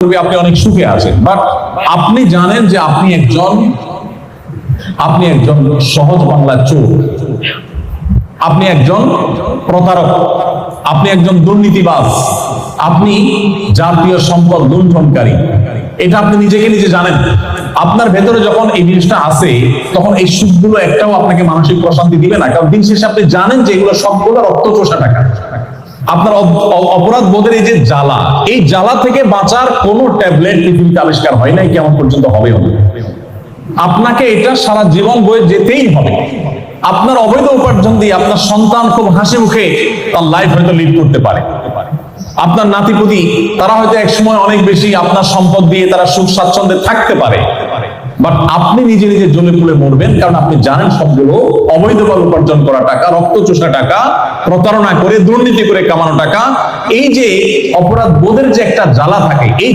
আপনি অনেক সুখে আছেন, বাট আপনি জানেন যে আপনি একজন সহজ বাংলা চোর, আপনি একজন প্রতারক, আপনি একজন দুর্নীতিবাজ, আপনি জাতীয় সম্পদ লুণ্ঠনকারী। এটা আপনি নিজেকে নিজে জানেন। আপনার ভেতরে যখন এই জিনিসটা আসে, তখন এই সুখগুলো একটাও আপনাকে মানসিক প্রশান্তি দিবে না, কারণ দিন শেষে আপনি জানেন যে এগুলো সবগুলো রক্তচোষা টাকা। আপনার অপরাধ বোধের এই যে জ্বালা, এই জ্বালা থেকে বাঁচার কোনো ট্যাবলেট পৃথিবীতে আবিষ্কার হয় নাই, কেমন পর্যন্ত হবেও না। আপনাকে এটা সারা জীবন বয়ে যেতেই হবে। আপনার অবৈধ উপার্জন দিয়ে আপনার সন্তান খুব হাসি মুখে তার লাইফ হয়তো লিড করতে পারে। আপনার নাতিপুতি তারা হয়তো এক সময় অনেক বেশি আপনার সম্পদ দিয়ে তারা সুখ স্বাচ্ছন্দ্যে থাকতে পারে, বাট আপনি নিজে নিজে জ্বলে পুড়ে মরবেন, কারণ আপনি জানেন সবগুলো অবৈধভাবে উপার্জন করা টাকা, রক্তচোষা টাকা, প্রতারণা করে দুর্নীতি করে কামানো টাকা। এই যে অপরাধ বোধের যে একটা জ্বালা থাকে, এই